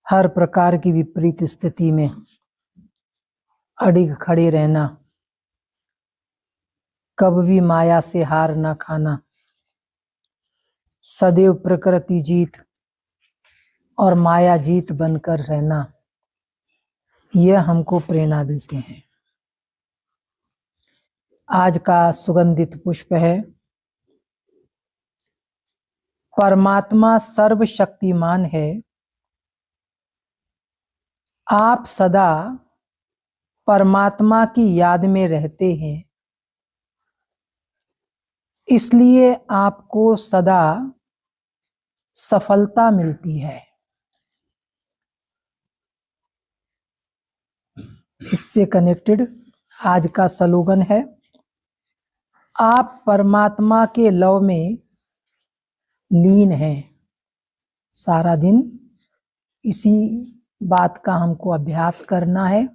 हर प्रकार की विपरीत स्थिति में अडिग खड़े रहना, कब भी माया से हार न खाना, सदैव प्रकृति जीत और माया जीत बनकर रहना, यह हमको प्रेरणा देते हैं। आज का सुगंधित पुष्प है, परमात्मा सर्वशक्तिमान है, आप सदा परमात्मा की याद में रहते हैं, इसलिए आपको सदा सफलता मिलती है। इससे कनेक्टेड आज का स्लोगन है, आप परमात्मा के लव में लीन हैं। सारा दिन इसी बात का हमको अभ्यास करना है।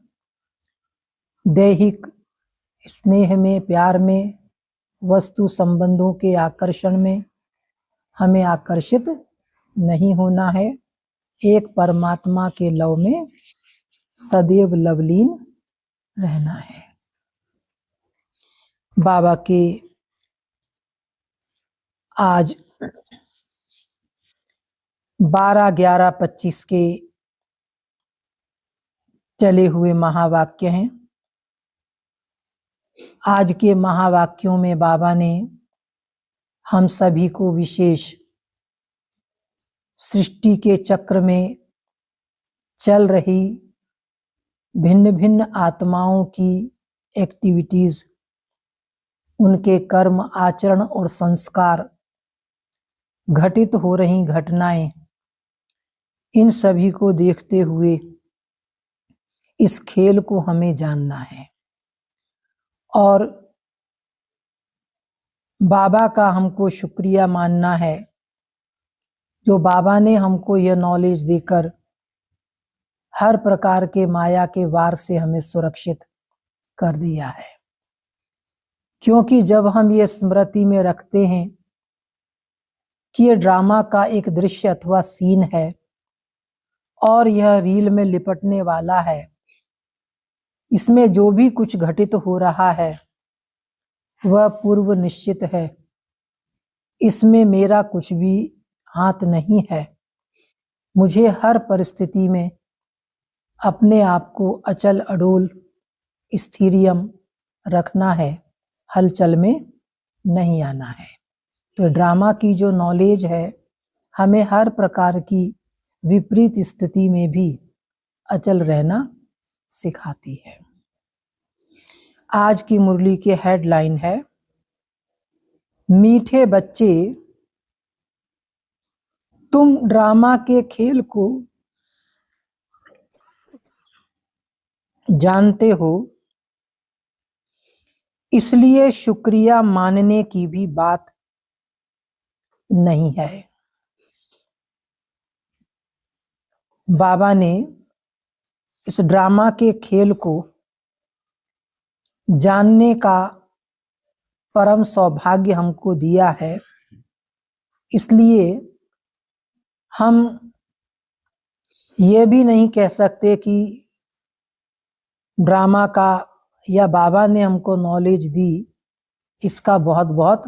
दैहिक स्नेह में, प्यार में, वस्तु संबंधों के आकर्षण में हमें आकर्षित नहीं होना है। एक परमात्मा के लव में सदैव लवलीन रहना है। बाबा के आज 12/11/25 के चले हुए महावाक्य हैं। आज के महावाक्यों में बाबा ने हम सभी को विशेष सृष्टि के चक्र में चल रही भिन्न भिन्न आत्माओं की एक्टिविटीज, उनके कर्म, आचरण और संस्कार, घटित हो रही घटनाएं, इन सभी को देखते हुए इस खेल को हमें जानना है। और बाबा का हमको शुक्रिया मानना है, जो बाबा ने हमको यह नॉलेज देकर हर प्रकार के माया के वार से हमें सुरक्षित कर दिया है। क्योंकि जब हम ये स्मृति में रखते हैं कि ये ड्रामा का एक दृश्य अथवा सीन है और यह रील में लिपटने वाला है, इसमें जो भी कुछ घटित हो रहा है वह पूर्व निश्चित है, इसमें मेरा कुछ भी हाथ नहीं है। मुझे हर परिस्थिति में अपने आप को अचल अडोल स्थिरियम रखना है, हलचल में नहीं आना है। तो ड्रामा की जो नॉलेज है हमें हर प्रकार की विपरीत स्थिति में भी अचल रहना सिखाती है। आज की मुरली की हेडलाइन है, मीठे बच्चे तुम ड्रामा के खेल को जानते हो, इसलिए शुक्रिया मानने की भी बात नहीं है। बाबा ने इस ड्रामा के खेल को जानने का परम सौभाग्य हमको दिया है, इसलिए हम ये भी नहीं कह सकते कि ड्रामा का या बाबा ने हमको नॉलेज दी इसका बहुत बहुत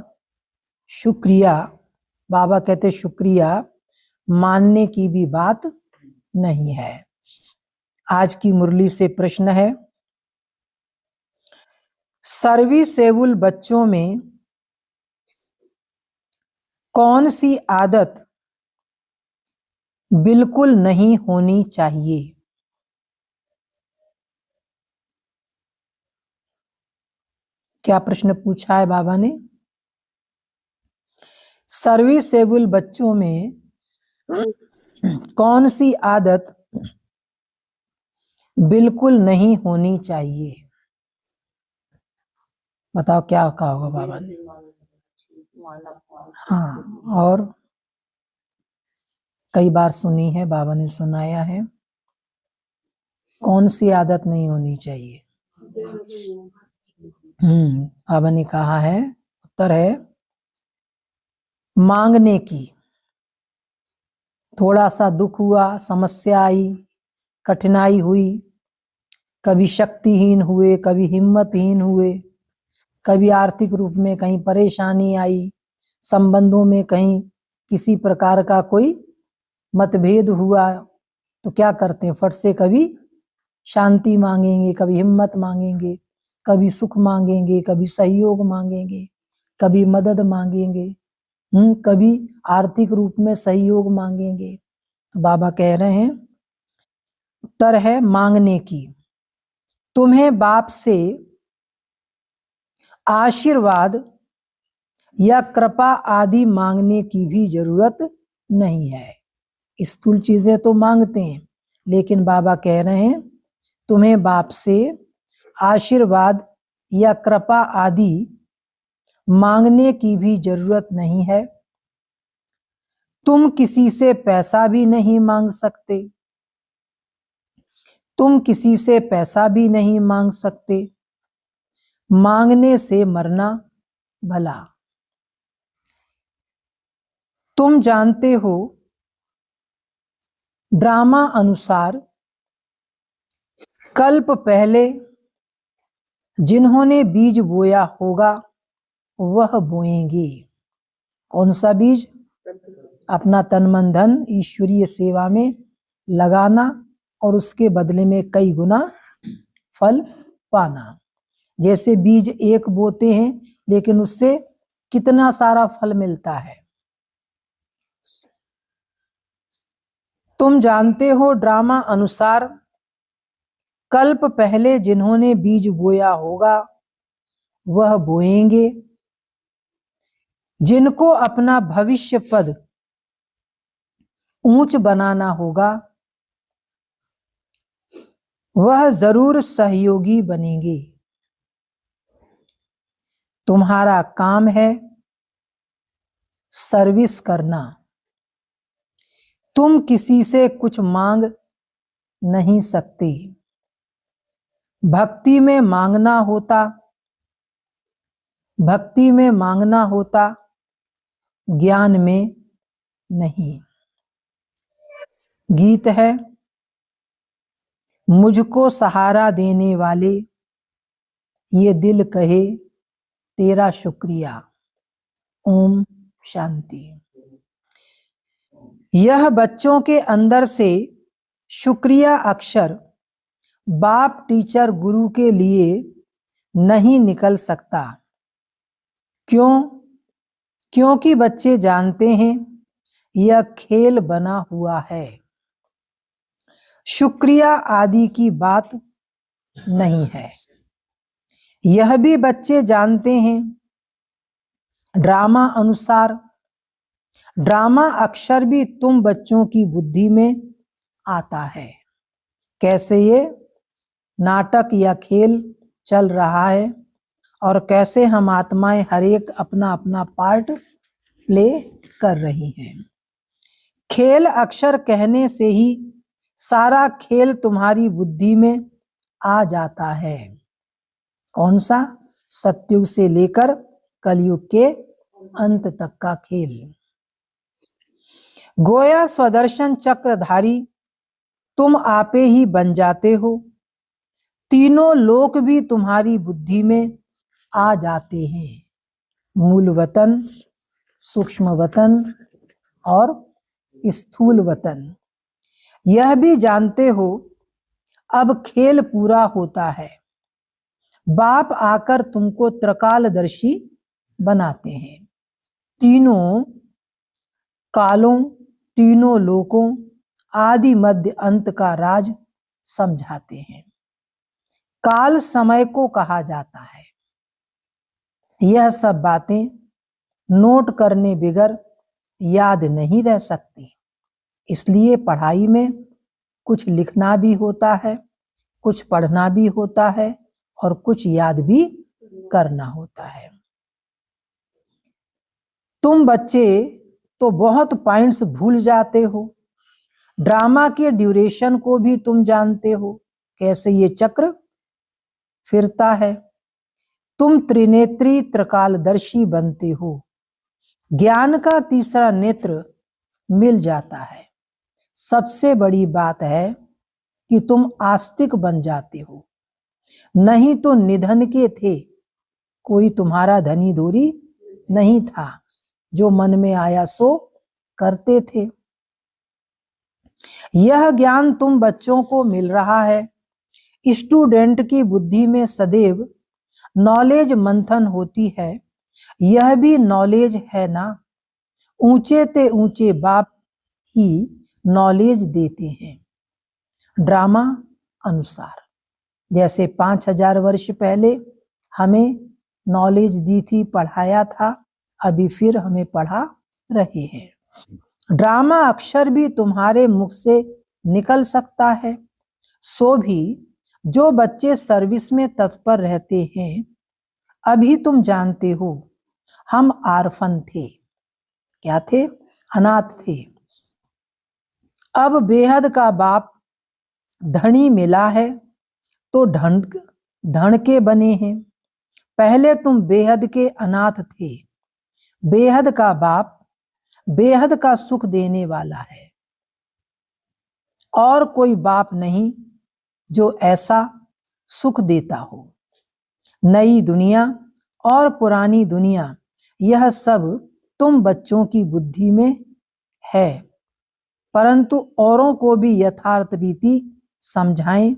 शुक्रिया। बाबा कहते शुक्रिया मानने की भी बात नहीं है। आज की मुरली से प्रश्न है, सर्विसेबल बच्चों में कौन सी आदत बिल्कुल नहीं होनी चाहिए? क्या प्रश्न पूछा है बाबा ने? सर्विसेबल बच्चों में कौन सी आदत बिल्कुल नहीं होनी चाहिए? बताओ क्या कहा होगा बाबा ने? हाँ, और कई बार सुनी है, बाबा ने सुनाया है। कौन सी आदत नहीं होनी चाहिए? बाबा ने कहा है, उत्तर है मांगने की। थोड़ा सा दुख हुआ, समस्या आई, कठिनाई हुई, कभी शक्तिहीन हुए, कभी हिम्मतहीन हुए, कभी आर्थिक रूप में कहीं परेशानी आई, संबंधों में कहीं किसी प्रकार का कोई मतभेद हुआ, तो क्या करते हैं, फट से कभी शांति मांगेंगे, कभी हिम्मत मांगेंगे, कभी सुख मांगेंगे, कभी सहयोग मांगेंगे, कभी मदद मांगेंगे, कभी आर्थिक रूप में सहयोग मांगेंगे। तो बाबा कह रहे हैं उत्तर है मांगने की। तुम्हें बाप से आशीर्वाद या कृपा आदि मांगने की भी जरूरत नहीं है। स्थूल चीजें तो मांगते हैं, लेकिन बाबा कह रहे हैं तुम्हें बाप से आशीर्वाद या कृपा आदि मांगने की भी जरूरत नहीं है। तुम किसी से पैसा भी नहीं मांग सकते, तुम किसी से पैसा भी नहीं मांग सकते। मांगने से मरना भला। तुम जानते हो ड्रामा अनुसार कल्प पहले जिन्होंने बीज बोया होगा वह बोएंगे। कौन सा बीज? अपना तन मन धन ईश्वरीय सेवा में लगाना और उसके बदले में कई गुना फल पाना। जैसे बीज एक बोते हैं लेकिन उससे कितना सारा फल मिलता है। तुम जानते हो ड्रामा अनुसार कल्प पहले जिन्होंने बीज बोया होगा वह बोएंगे। जिनको अपना भविष्य पद ऊंच बनाना होगा वह जरूर सहयोगी बनेंगे। तुम्हारा काम है सर्विस करना। तुम किसी से कुछ मांग नहीं सकते। भक्ति में मांगना होता, भक्ति में मांगना होता, ज्ञान में नहीं। गीत है मुझको सहारा देने वाले ये दिल कहे तेरा शुक्रिया। ओम शांति। यह बच्चों के अंदर से शुक्रिया अक्षर बाप टीचर गुरु के लिए नहीं निकल सकता। क्यों? क्योंकि बच्चे जानते हैं यह खेल बना हुआ है, शुक्रिया आदि की बात नहीं है। यह भी बच्चे जानते हैं ड्रामा अनुसार ड्रामा अक्षर भी तुम बच्चों की बुद्धि में आता है। कैसे? ये नाटक या खेल चल रहा है और कैसे हम आत्माएं हर एक अपना अपना पार्ट प्ले कर रही हैं। खेल अक्षर कहने से ही सारा खेल तुम्हारी बुद्धि में आ जाता है। कौन सा? सतयुग से लेकर कलयुग के अंत तक का खेल। गोया स्वदर्शन चक्रधारी तुम आपे ही बन जाते हो। तीनों लोक भी तुम्हारी बुद्धि में आ जाते हैं, मूल वतन, सूक्ष्म वतन और स्थूल वतन। यह भी जानते हो अब खेल पूरा होता है। बाप आकर तुमको त्रिकालदर्शी बनाते हैं। तीनों कालों, तीनों लोकों, आदि मध्य अंत का राज समझाते हैं। काल समय को कहा जाता है। यह सब बातें नोट करने बिगर याद नहीं रह सकती। इसलिए पढ़ाई में कुछ लिखना भी होता है, कुछ पढ़ना भी होता है और कुछ याद भी करना होता है। तुम बच्चे तो बहुत पॉइंट्स भूल जाते हो। ड्रामा के ड्यूरेशन को भी तुम जानते हो, कैसे ये चक्र फिरता है। तुम त्रिनेत्री त्रिकालदर्शी बनते हो। ज्ञान का तीसरा नेत्र मिल जाता है। सबसे बड़ी बात है कि तुम आस्तिक बन जाते हो, नहीं तो निधन के थे, कोई तुम्हारा धनी दूरी नहीं था, जो मन में आया सो करते थे। यह ज्ञान तुम बच्चों को मिल रहा है। स्टूडेंट की बुद्धि में सदैव नॉलेज मंथन होती है, यह भी नॉलेज है ना। ऊंचे ते ऊंचे बाप ही नॉलेज देते हैं। ड्रामा अनुसार जैसे 5000 वर्ष पहले हमें नॉलेज दी थी, पढ़ाया था, अभी फिर हमें पढ़ा रहे हैं। ड्रामा अक्षर भी तुम्हारे मुख से निकल सकता है। सो भी जो बच्चे सर्विस में तत्पर रहते हैं, अभी तुम जानते हो हम आर्फन थे। क्या थे? अनाथ थे। अब बेहद का बाप धनी मिला है तो धन के बने हैं। पहले तुम बेहद के अनाथ थे। बेहद का बाप बेहद का सुख देने वाला है, और कोई बाप नहीं जो ऐसा सुख देता हो। नई दुनिया और पुरानी दुनिया, यह सब तुम बच्चों की बुद्धि में है, परंतु औरों को भी यथार्थ रीति समझाएं,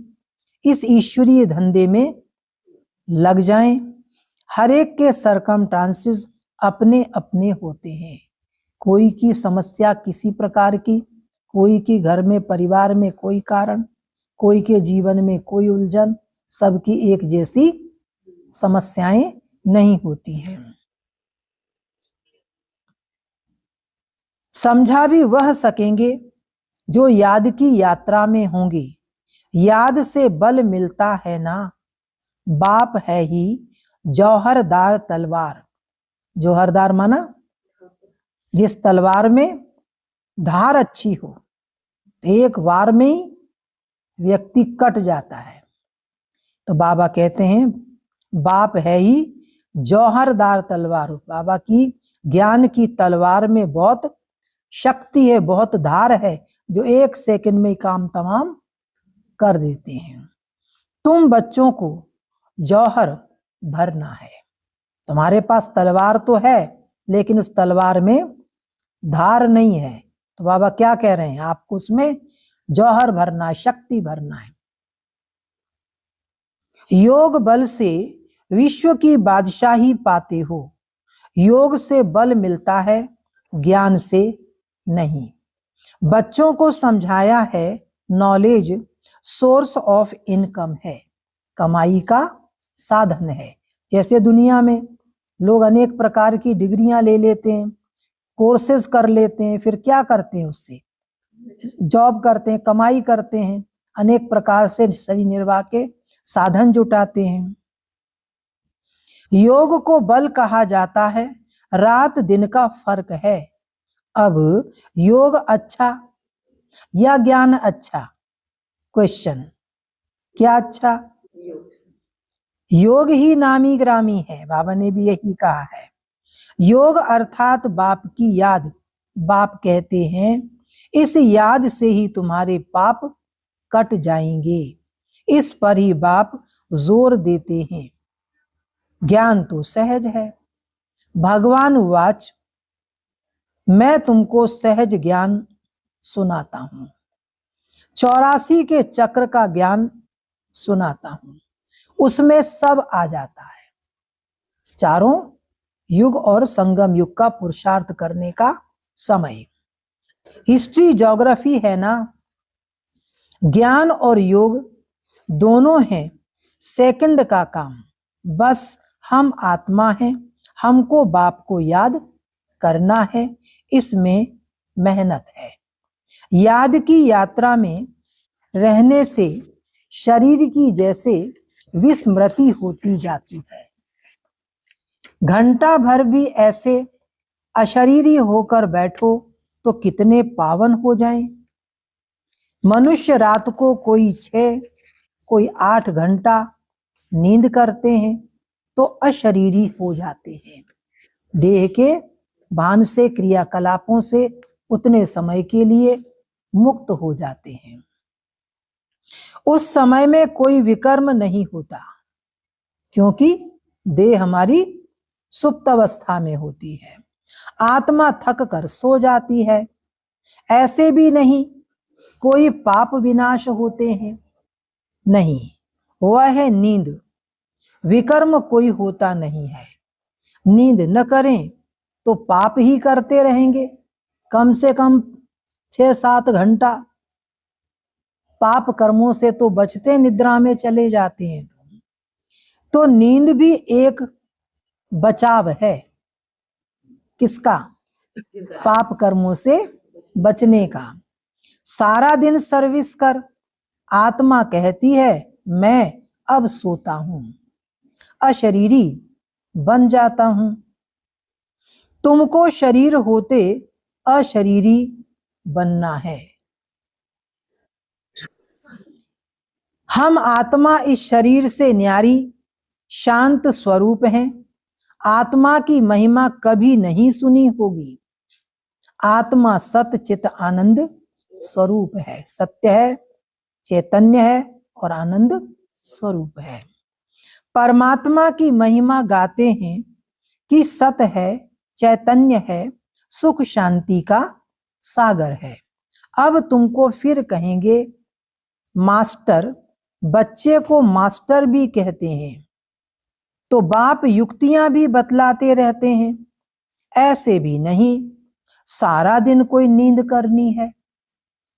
इस ईश्वरीय धंधे में लग जाएं। हर एक के सरकमस्टांसेस अपने अपने होते हैं। कोई की समस्या किसी प्रकार की, कोई की घर में परिवार में कोई कारण, कोई के जीवन में कोई उलझन, सबकी एक जैसी समस्याएं नहीं होती हैं। समझा भी वह सकेंगे जो याद की यात्रा में होंगे। याद से बल मिलता है ना। बाप है ही जौहरदार तलवार। जौहरदार माना जिस तलवार में धार अच्छी हो, एक वार में ही व्यक्ति कट जाता है। तो बाबा कहते हैं बाप है ही जौहरदार तलवार। बाबा की ज्ञान की तलवार में बहुत शक्ति है, बहुत धार है, जो 1 सेकंड में काम तमाम कर देते हैं। तुम बच्चों को जौहर भरना है। तुम्हारे पास तलवार तो है, लेकिन उस तलवार में धार नहीं है। तो बाबा क्या कह रहे हैं? आपको उसमें जौहर भरना है, शक्ति भरना है। योग बल से विश्व की बादशाही पाते हो। योग से बल मिलता है, ज्ञान से नहीं। बच्चों को समझाया है नॉलेज सोर्स ऑफ इनकम है, कमाई का साधन है। जैसे दुनिया में लोग अनेक प्रकार की डिग्रियां ले लेते हैं, कोर्सेज कर लेते हैं, फिर क्या करते हैं? उससे जॉब करते हैं, कमाई करते हैं, अनेक प्रकार से शरीर निर्वाह के साधन जुटाते हैं। योग को बल कहा जाता है, रात दिन का फर्क है। अब योग अच्छा या ज्ञान अच्छा? क्वेश्चन, क्या अच्छा? योग ही नामी ग्रामी है। बाबा ने भी यही कहा है। योग अर्थात बाप की याद। बाप कहते हैं इस याद से ही तुम्हारे पाप कट जाएंगे। इस पर ही बाप जोर देते हैं। ज्ञान तो सहज है। भगवान वाच, मैं तुमको सहज ज्ञान सुनाता हूं, 84 के चक्र का ज्ञान सुनाता हूं। उसमें सब आ जाता है। चारों युग और संगम युग का पुरुषार्थ करने का समय। हिस्ट्री ज्योग्राफी है ना। ज्ञान और योग दोनों हैं सेकंड का काम। बस हम आत्मा हैं, हमको बाप को याद करना है, इसमें मेहनत है। याद की यात्रा में रहने से शरीर की जैसे विस्मृति होती जाती है। घंटा भर भी ऐसे अशरीरी होकर बैठो तो कितने पावन हो जाएं। मनुष्य रात को कोई 6 कोई 8 घंटा नींद करते हैं तो अशरीरी हो जाते हैं। देह के भान से, क्रियाकलापों से उतने समय के लिए मुक्त हो जाते हैं। उस समय में कोई विकर्म नहीं होता, क्योंकि देह हमारी सुप्त अवस्था में होती है। आत्मा थक कर सो जाती है। ऐसे भी नहीं कोई पाप विनाश होते हैं, नहीं, वह है नींद। विकर्म कोई होता नहीं है। नींद न करें तो पाप ही करते रहेंगे। कम से कम 6-7 घंटा पाप कर्मों से तो बचते निद्रा में चले जाते हैं। तो नींद भी एक बचाव है। किसका? पाप कर्मों से बचने का। सारा दिन सर्विस कर, आत्मा कहती है मैं अब सोता हूं, अशरीरी बन जाता हूं। तुमको शरीर होते अशरीरी बनना है। हम आत्मा इस शरीर से न्यारी शांत स्वरूप हैं। आत्मा की महिमा कभी नहीं सुनी होगी। आत्मा सत्य चित आनंद स्वरूप है, सत्य है, चैतन्य है और आनंद स्वरूप है। परमात्मा की महिमा गाते हैं कि सत्य है, चैतन्य है, सुख शांति का सागर है। अब तुमको फिर कहेंगे मास्टर, बच्चे को मास्टर भी कहते हैं, तो बाप युक्तियां भी बतलाते रहते हैं। ऐसे भी नहीं सारा दिन कोई नींद करनी है,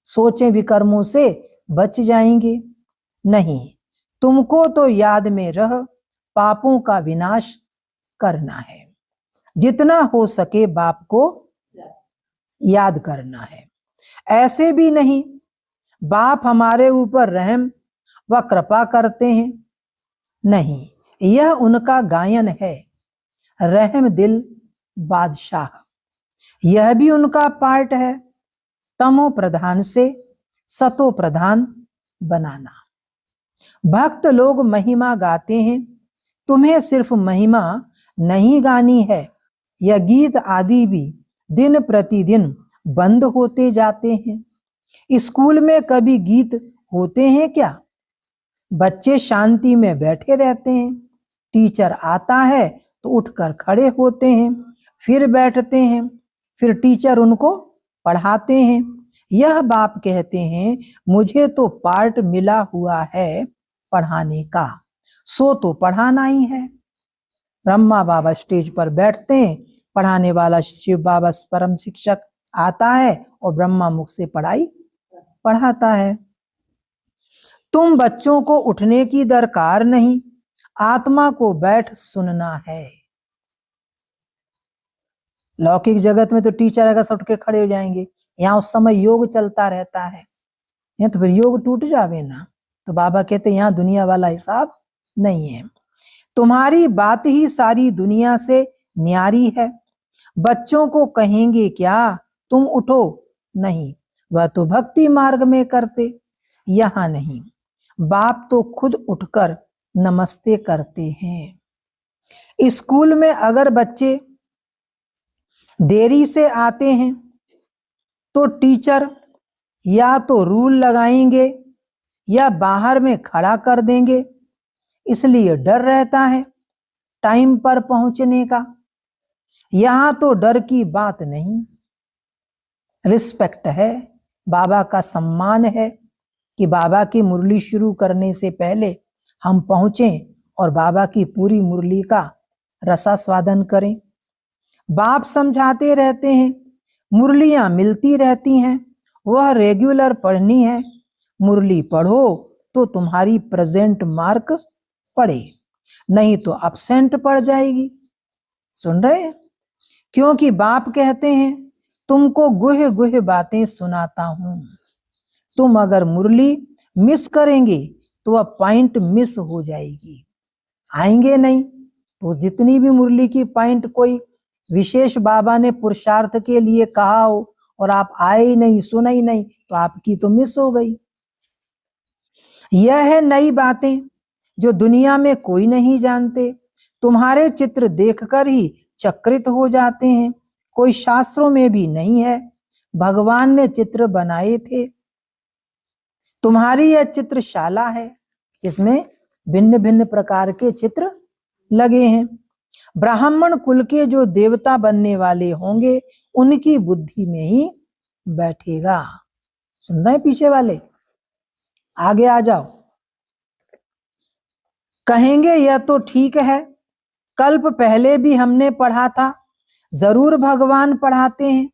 सोचे विकर्मों से बच जाएंगे। नहीं, तुमको तो याद में रह पापों का विनाश करना है। जितना हो सके बाप को याद करना है। ऐसे भी नहीं बाप हमारे ऊपर रहम व कृपा करते हैं, नहीं, यह उनका गायन है। रहम दिल बादशाह, यह भी उनका पार्ट है। तमो प्रधान से सतो प्रधान बनाना। भक्त लोग महिमा गाते हैं, तुम्हें सिर्फ महिमा नहीं गानी है। यह गीत आदि भी दिन प्रतिदिन बंद होते जाते हैं। स्कूल में कभी गीत होते हैं क्या? बच्चे शांति में बैठे रहते हैं। टीचर आता है तो उठकर खड़े होते हैं, फिर बैठते हैं, फिर टीचर उनको पढ़ाते हैं। यह बाप कहते हैं मुझे तो पार्ट मिला हुआ है पढ़ाने का, सो तो पढ़ाना ही है। ब्रह्मा बाबा स्टेज पर बैठते हैं, पढ़ाने वाला शिव बाबा परम शिक्षक आता है और ब्रह्मा मुख से पढ़ाई पढ़ाता है। तुम बच्चों को उठने की दरकार नहीं, आत्मा को बैठ सुनना है। लौकिक जगत में तो टीचर अगर उठ के खड़े हो जाएंगे, यहाँ उस समय योग चलता रहता है, तो फिर योग टूट जावे ना। तो बाबा कहते यहाँ दुनिया वाला हिसाब नहीं है। तुम्हारी बात ही सारी दुनिया से न्यारी है। बच्चों को कहेंगे क्या तुम उठो, नहीं, वह तो भक्ति मार्ग में करते, यहाँ नहीं। बाप तो खुद उठकर नमस्ते करते हैं। स्कूल में अगर बच्चे देरी से आते हैं तो टीचर या तो रूल लगाएंगे या बाहर में खड़ा कर देंगे, इसलिए डर रहता है टाइम पर पहुंचने का। यहां तो डर की बात नहीं, रिस्पेक्ट है, बाबा का सम्मान है कि बाबा की मुरली शुरू करने से पहले हम पहुंचें और बाबा की पूरी मुरली का रसास्वादन करें। बाप समझाते रहते हैं मुरलियां मिलती रहती हैं, वह रेगुलर पढ़नी है। मुरली पढ़ो तो तुम्हारी प्रेजेंट मार्क पड़े, नहीं तो अब्सेंट पड़ जाएगी। सुन रहे हैं? क्योंकि बाप कहते हैं तुमको गुह गुह बातें सुनाता हूं, तुम अगर मुरली मिस करेंगे तो वह पॉइंट मिस हो जाएगी। आएंगे नहीं तो जितनी भी मुरली की पॉइंट कोई विशेष बाबा ने पुरुषार्थ के लिए कहा हो और आप आए ही नहीं, सुना ही नहीं, तो आपकी तो मिस हो गई। यह है नई बातें जो दुनिया में कोई नहीं जानते। तुम्हारे चित्र देखकर ही चक्रित हो जाते हैं, कोई शास्त्रों में भी नहीं है। भगवान ने चित्र बनाए थे। तुम्हारी यह चित्रशाला है, इसमें भिन्न भिन्न प्रकार के चित्र लगे हैं। ब्राह्मण कुल के जो देवता बनने वाले होंगे उनकी बुद्धि में ही बैठेगा। सुन रहे हैं पीछे वाले? आगे आ जाओ। कहेंगे यह तो ठीक है, कल्प पहले भी हमने पढ़ा था। जरूर भगवान पढ़ाते हैं।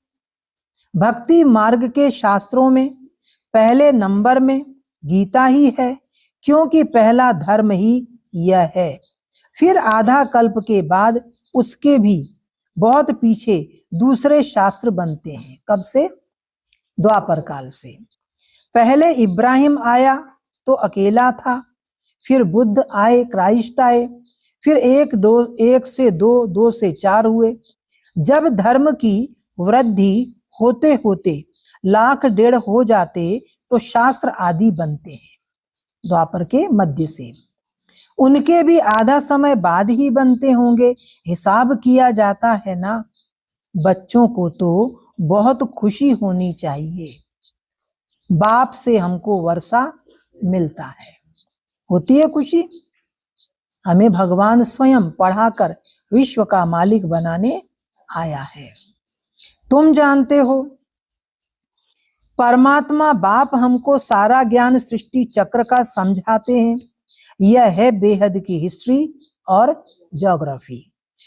भक्ति मार्ग के शास्त्रों में पहले नंबर में गीता ही है, क्योंकि पहला धर्म ही यह है। फिर आधा कल्प के बाद उसके भी बहुत पीछे दूसरे शास्त्र बनते हैं। कब से? द्वापर काल से। पहले इब्राहिम आया तो अकेला था, फिर बुद्ध आए, क्राइस्ट आए, फिर एक से दो, दो से चार हुए। जब धर्म की वृद्धि होते होते लाख डेढ़ हो जाते तो शास्त्र आदि बनते हैं। द्वापर के मध्य से उनके भी आधा समय बाद ही बनते होंगे। हिसाब किया जाता है ना। बच्चों को तो बहुत खुशी होनी चाहिए, बाप से हमको वर्षा मिलता है। होती है खुशी। हमें भगवान स्वयं पढ़ाकर विश्व का मालिक बनाने आया है। तुम जानते हो परमात्मा बाप हमको सारा ज्ञान सृष्टि चक्र का समझाते हैं। यह है बेहद की हिस्ट्री और ज्योग्राफी।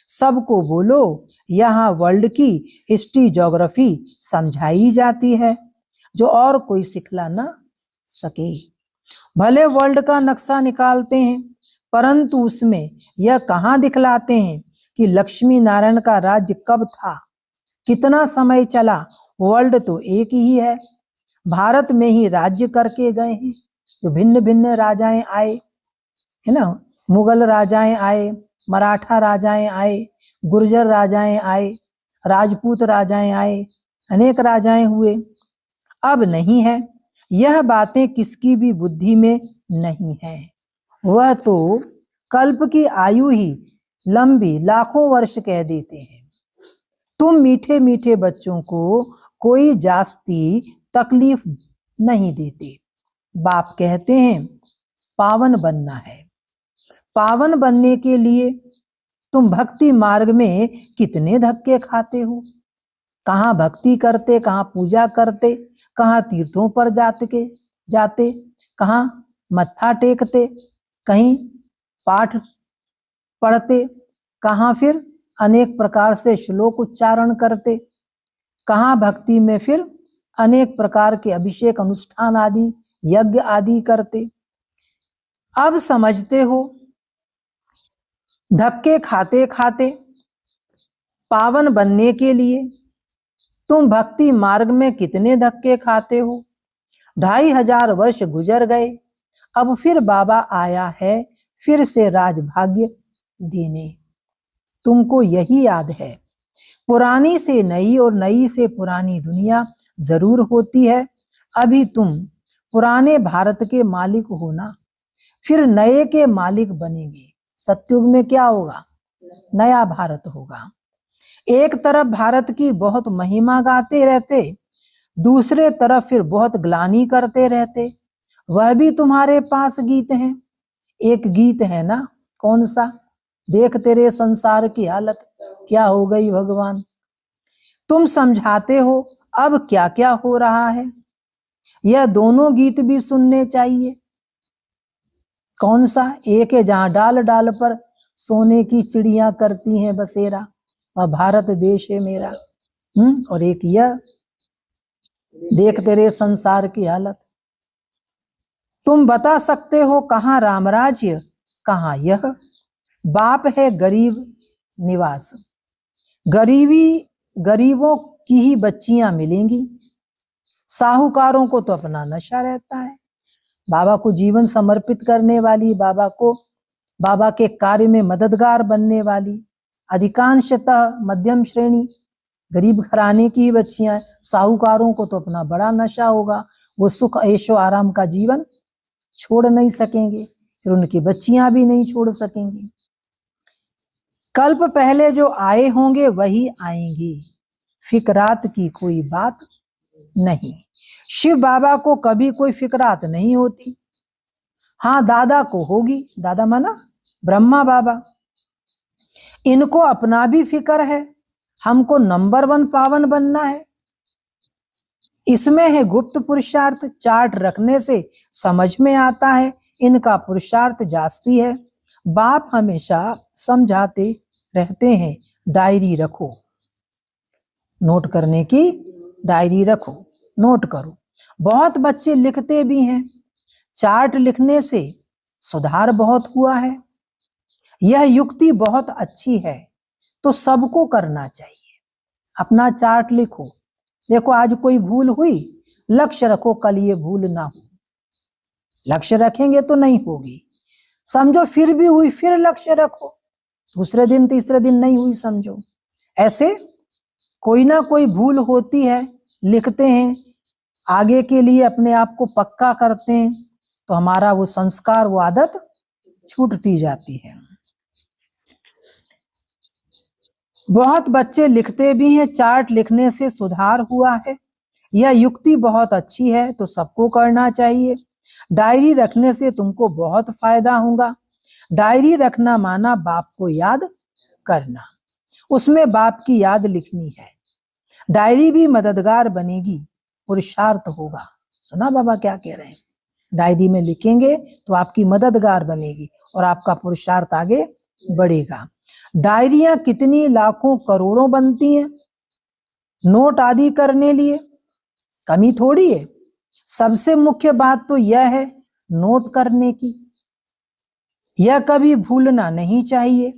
सबको बोलो यहाँ वर्ल्ड की हिस्ट्री ज्योग्राफी समझाई जाती है, जो और कोई सिखला ना सके। भले वर्ल्ड का नक्शा निकालते हैं, परंतु उसमें यह कहाँ दिखलाते हैं कि लक्ष्मी नारायण का राज्य कब था, कितना समय चला। वर्ल्ड तो एक ही है। भारत में ही राज्य करके गए हैं। जो भिन्न भिन्न राजाएं आए, है ना, मुगल राजाएं आए, मराठा राजाएं आए, गुर्जर राजाएं आए, राजपूत राजाएं आए, अनेक राजाएं हुए। अब नहीं है। यह बातें किसकी भी बुद्धि में नहीं है। वह तो कल्प की आयु ही लंबी लाखों वर्ष कह देते हैं। तुम मीठे मीठे बच्चों को कोई जास्ती तकलीफ नहीं देते। बाप कहते हैं पावन बनना है। पावन बनने के लिए तुम भक्ति मार्ग में कितने धक्के खाते हो। कहाँ भक्ति करते, कहाँ पूजा करते, कहाँ तीर्थों पर जाते, कहाँ मत्था टेकते, कहीं पाठ पढ़ते, कहाँ फिर अनेक प्रकार से श्लोक उच्चारण करते, कहाँ भक्ति में फिर अनेक प्रकार के अभिषेक अनुष्ठान आदि यज्ञ आदि करते। अब समझते हो धक्के खाते खाते पावन बनने के लिए तुम भक्ति मार्ग में कितने धक्के खाते हो। 2500 वर्ष गुजर गए। अब फिर बाबा आया है फिर से राजभाग्य देने। तुमको यही याद है पुरानी से नई और नई से पुरानी दुनिया जरूर होती है। अभी तुम पुराने भारत के मालिक हो ना, फिर नए के मालिक बनेंगे। सतयुग में क्या होगा? नया भारत होगा। एक तरफ भारत की बहुत महिमा गाते रहते, दूसरे तरफ फिर बहुत ग्लानि करते रहते। वह भी तुम्हारे पास गीत हैं। एक गीत है ना, कौन सा? देख तेरे संसार की हालत क्या हो गई भगवान। तुम समझाते हो अब क्या क्या हो रहा है। यह दोनों गीत भी सुनने चाहिए। कौन सा? एक है जहां डाल डाल पर सोने की चिड़िया करती हैं बसेरा, वह भारत देश है मेरा। और एक यह देख तेरे संसार की हालत। तुम बता सकते हो कहाँ रामराज्य, कहाँ यह बाप है गरीब निवास। गरीबों की ही बच्चियां मिलेंगी। साहूकारों को तो अपना नशा रहता है। बाबा को जीवन समर्पित करने वाली, बाबा के कार्य में मददगार बनने वाली अधिकांशतः मध्यम श्रेणी गरीब घराने की बच्चियां। साहूकारों को तो अपना बड़ा नशा होगा। वो सुख ऐशो आराम का जीवन छोड़ नहीं सकेंगे, फिर उनकी बच्चियां भी नहीं छोड़ सकेंगी। कल्प पहले जो आए होंगे वही आएंगे। फिक्रात की कोई बात नहीं। शिव बाबा को कभी कोई फिक्रात नहीं होती। हाँ, दादा को होगी। दादा माना ब्रह्मा बाबा। इनको अपना भी फिक्र है, हमको नंबर 1 पावन बनना है। इसमें है गुप्त पुरुषार्थ। चार्ट रखने से समझ में आता है, इनका पुरुषार्थ जास्ती है। बाप हमेशा समझाते रहते हैं, डायरी रखो, नोट करने की डायरी रखो, नोट करो। बहुत बच्चे लिखते भी हैं। चार्ट लिखने से सुधार बहुत हुआ है। यह युक्ति बहुत अच्छी है, तो सबको करना चाहिए। अपना चार्ट लिखो। देखो, आज कोई भूल हुई, लक्ष्य रखो कल ये भूल ना हो। लक्ष्य रखेंगे तो नहीं होगी। समझो फिर भी हुई, फिर लक्ष्य रखो। दूसरे दिन तीसरे दिन नहीं हुई, समझो। ऐसे कोई ना कोई भूल होती है, लिखते हैं, आगे के लिए अपने आप को पक्का करते हैं, तो हमारा वो संस्कार, वो आदत छूटती जाती है। बहुत बच्चे लिखते भी हैं, चार्ट लिखने से सुधार हुआ है। यह युक्ति बहुत अच्छी है, तो सबको करना चाहिए। डायरी रखने से तुमको बहुत फायदा होगा। डायरी रखना माना बाप को याद करना, उसमें बाप की याद लिखनी है। डायरी भी मददगार बनेगी, पुरुषार्थ होगा। सुना बाबा क्या कह रहे हैं? डायरी में लिखेंगे तो आपकी मददगार बनेगी और आपका पुरुषार्थ आगे बढ़ेगा। डायरियां कितनी लाखों करोड़ों बनती हैं नोट आदि करने लिए, कमी थोड़ी है। सबसे मुख्य बात तो यह है नोट करने की। यह कभी भूलना नहीं चाहिए,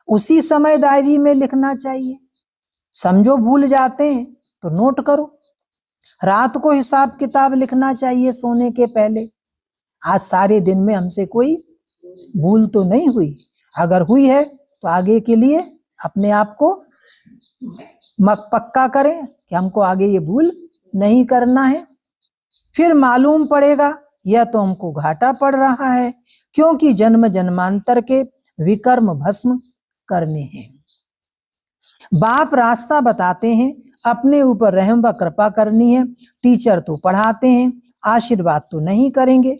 उसी समय डायरी में लिखना चाहिए। समझो भूल जाते हैं तो नोट करो। रात को हिसाब किताब लिखना चाहिए सोने के पहले। आज सारे दिन में हमसे कोई भूल तो नहीं हुई, अगर हुई है तो आगे के लिए अपने आप को पक्का करें कि हमको आगे ये भूल नहीं करना है। फिर मालूम पड़ेगा यह तो हमको घाटा पड़ रहा है, क्योंकि जन्म जन्मांतर के विकर्म भस्म करने हैं। बाप रास्ता बताते हैं, अपने ऊपर रहम व कृपा करनी है। टीचर तो पढ़ाते हैं, आशीर्वाद तो नहीं करेंगे।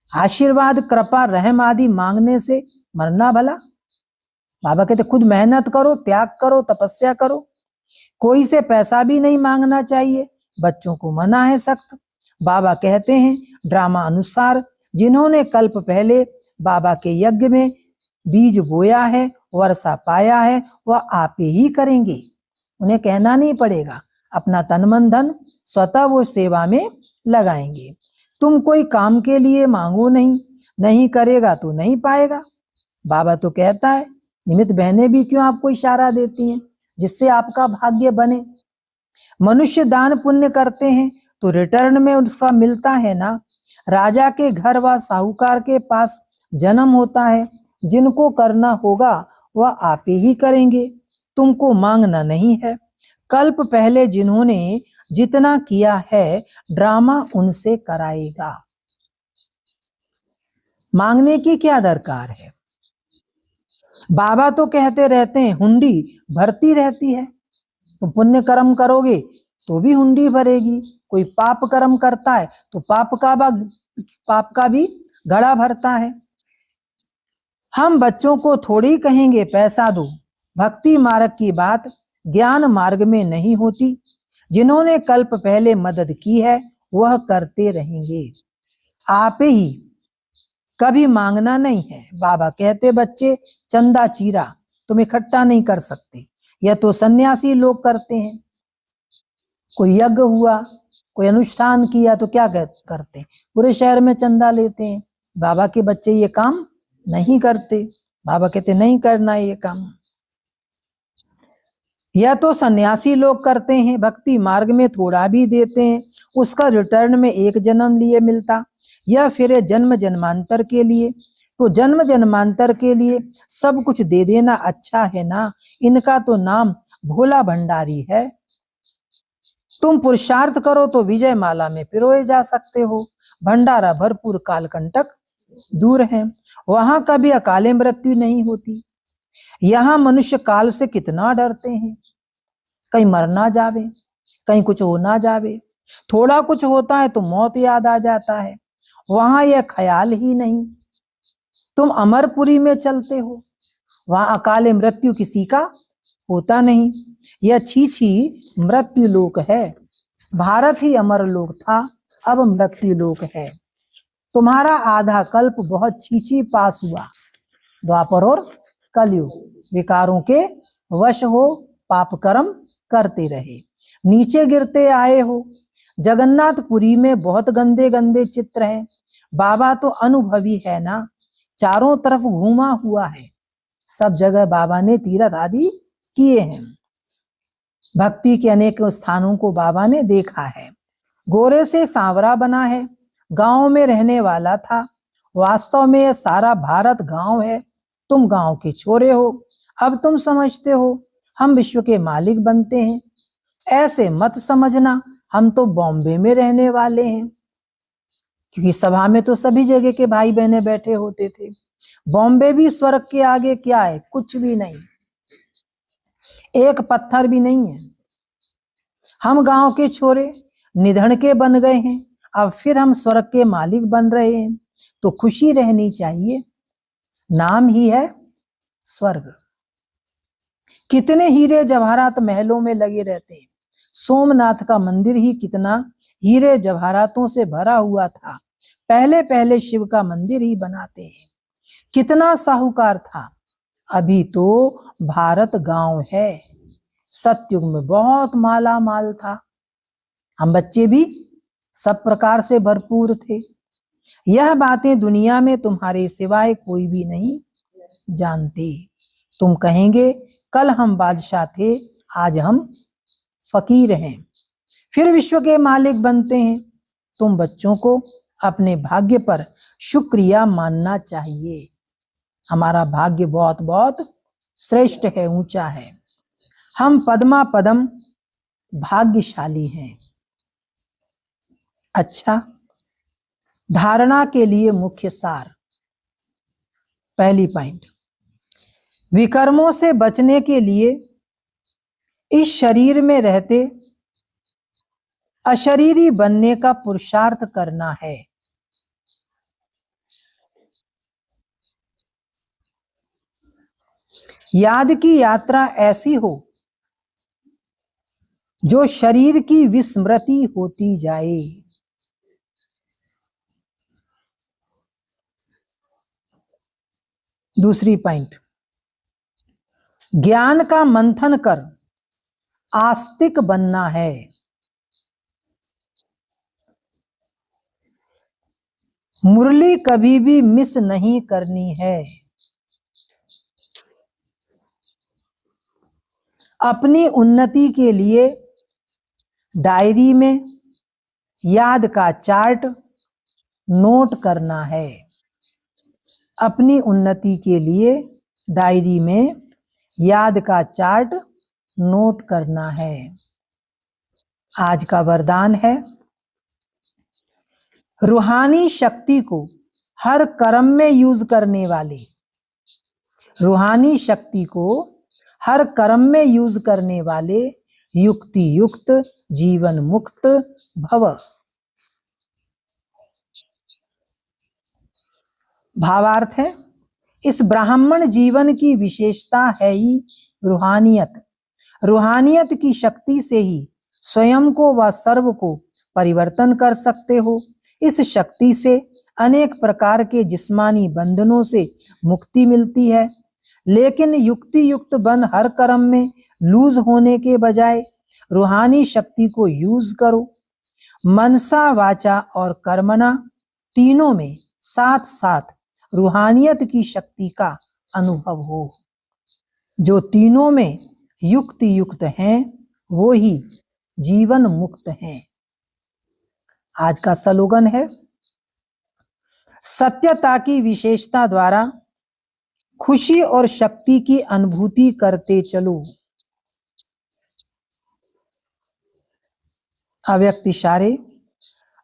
आशीर्वाद, कृपा, रहम आदि मांगने से मरना भला। बाबा कहते खुद मेहनत करो, त्याग करो, तपस्या करो। कोई से पैसा भी नहीं मांगना चाहिए, बच्चों को मना है सख्त। बाबा कहते हैं ड्रामा अनुसार जिन्होंने कल्प पहले बाबा के यज्ञ में बीज बोया है, वर्षा पाया है, वह आप ही करेंगे। उन्हें कहना नहीं पड़ेगा, अपना तन मन धन स्वतः वो सेवा में लगाएंगे। तुम कोई काम के लिए मांगो नहीं, नहीं करेगा तो नहीं पाएगा। बाबा तो कहता है निमित्त बहनें भी क्यों आपको इशारा देती हैं, जिससे आपका भाग्य बने। मनुष्य दान पुण्य करते हैं तो रिटर्न में उसका मिलता है ना। राजा के घर व साहूकार के पास जन्म होता है, जिनको करना होगा वह आप ही करेंगे, तुमको मांगना नहीं है। कल्प पहले जिन्होंने जितना किया है, ड्रामा उनसे कराएगा। मांगने की क्या दरकार है? बाबा तो कहते रहते हैं हुंडी भरती रहती है। तो पुण्य कर्म करोगे तो भी हुंडी भरेगी। कोई पाप कर्म करता है तो पाप का भी घड़ा भरता है। हम बच्चों को थोड़ी कहेंगे पैसा दो। भक्ति मार्ग की बात ज्ञान मार्ग में नहीं होती। जिन्होंने कल्प पहले मदद की है वह करते रहेंगे, आप ही कभी मांगना नहीं है। बाबा कहते बच्चे चंदा चीरा तुम इकट्ठा नहीं कर सकते, यह तो सन्यासी लोग करते हैं। कोई यज्ञ हुआ, कोई अनुष्ठान किया तो क्या करते हैं, पूरे शहर में चंदा लेते हैं। बाबा के बच्चे ये काम नहीं करते। बाबा कहते नहीं करना ये काम, यह तो सन्यासी लोग करते हैं। भक्ति मार्ग में थोड़ा भी देते हैं, उसका रिटर्न में एक जन्म लिए मिलता। यह फिर जन्म जन्मांतर के लिए, तो जन्म जन्मांतर के लिए सब कुछ दे देना अच्छा है ना। इनका तो नाम भोला भंडारी है। तुम पुरुषार्थ करो तो विजय माला में पिरोए जा सकते हो। भंडारा भरपूर, कालकंटक दूर है, वहां कभी अकाले मृत्यु नहीं होती। यहाँ मनुष्य काल से कितना डरते हैं, कहीं मर ना जावे। कहीं कुछ हो ना जावे। थोड़ा कुछ होता है तो मौत याद आ जाता है, वहां यह ख्याल ही नहीं। तुम अमरपुरी में चलते हो, वहां अकाले मृत्यु किसी का होता नहीं। यह छीछी मृत्यु लोक है। भारत ही अमर लोक था, अब मृत्यु लोक है। तुम्हारा आधा कल्प बहुत छीछी पास हुआ। द्वापर और कलयुग विकारों के वश हो, पाप कर्म करते रहे, नीचे गिरते आए हो। जगन्नाथपुरी में बहुत गंदे गंदे चित्र हैं। बाबा तो अनुभवी है ना, चारों तरफ घूमा हुआ है, सब जगह बाबा ने तीर्थ आदि किए हैं। भक्ति के अनेक स्थानों को बाबा ने देखा है। गोरे से सांवरा बना है, गांव में रहने वाला था। वास्तव में यह सारा भारत गांव है, तुम गांव के छोरे हो। अब तुम समझते हो हम विश्व के मालिक बनते हैं। ऐसे मत समझना, हम तो बॉम्बे में रहने वाले हैं। क्योंकि सभा में तो सभी जगह के भाई बहने बैठे होते थे। बॉम्बे भी स्वर्ग के आगे क्या है, कुछ भी नहीं, एक पत्थर भी नहीं है। हम गांव के छोरे निधन के बन गए हैं, अब फिर हम स्वर्ग के मालिक बन रहे हैं, तो खुशी रहनी चाहिए। नाम ही है स्वर्ग। कितने हीरे जवाहरात महलों में लगे रहते हैं। सोमनाथ का मंदिर ही कितना हीरे जवाहरातों से भरा हुआ था। पहले पहले शिव का मंदिर ही बनाते हैं। कितना साहूकार था। अभी तो भारत गांव है, सतयुग में बहुत माला माल था। हम बच्चे भी सब प्रकार से भरपूर थे। यह बातें दुनिया में तुम्हारे सिवाय कोई भी नहीं जानते। तुम कहेंगे कल हम बादशाह थे, आज हम फकीर हैं, फिर विश्व के मालिक बनते हैं। तुम बच्चों को अपने भाग्य पर शुक्रिया मानना चाहिए। हमारा भाग्य बहुत बहुत श्रेष्ठ है, ऊंचा है। हम पद्मा पदम भाग्यशाली हैं। अच्छा, धारणा के लिए मुख्य सार। पहली पॉइंट, विकर्मों से बचने के लिए इस शरीर में रहते अशरीरी बनने का पुरुषार्थ करना है। याद की यात्रा ऐसी हो जो शरीर की विस्मृति होती जाए। दूसरी पॉइंट, ज्ञान का मंथन कर आस्तिक बनना है। मुरली कभी भी मिस नहीं करनी है। अपनी उन्नति के लिए डायरी में याद का चार्ट नोट करना है। अपनी उन्नति के लिए डायरी में याद का चार्ट नोट करना है। आज का वरदान है, रूहानी शक्ति को हर कर्म में यूज करने वाले, रूहानी शक्ति को हर कर्म में यूज करने वाले युक्ति युक्त जीवन मुक्त भव। भावार्थ है, इस ब्राह्मण जीवन की विशेषता है ही रूहानियत। रूहानियत की शक्ति से ही स्वयं को व सर्व को परिवर्तन कर सकते हो। इस शक्ति से अनेक प्रकार के जिस्मानी बंधनों से मुक्ति मिलती है। लेकिन युक्ति युक्त बन हर कर्म में लूज होने के बजाय रूहानी शक्ति को यूज करो। मनसा वाचा और कर्मणा तीनों में साथ साथ रूहानियत की शक्ति का अनुभव हो। जो तीनों में युक्ति युक्त हैं वो ही जीवन मुक्त हैं। आज का स्लोगन है, सत्यता की विशेषता द्वारा खुशी और शक्ति की अनुभूति करते चलो। अव्यक्त इशारे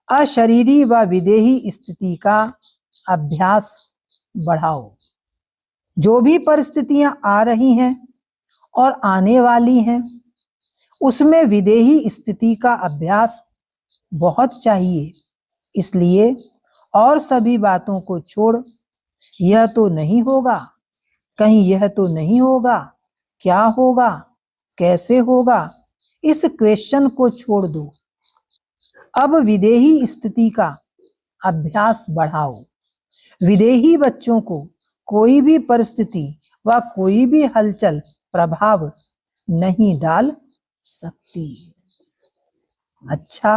अशरीरी व विदेही स्थिति का अभ्यास बढ़ाओ। जो भी परिस्थितियां आ रही हैं और आने वाली हैं, उसमें विदेही स्थिति का अभ्यास बहुत चाहिए। इसलिए और सभी बातों को छोड़, यह तो नहीं होगा, कहीं यह तो नहीं होगा, क्या होगा, कैसे होगा, इस क्वेश्चन को छोड़ दो। अब विदेही स्थिति का अभ्यास बढ़ाओ। विदेही बच्चों को कोई भी परिस्थिति व कोई भी हलचल प्रभाव नहीं डाल सकती। अच्छा,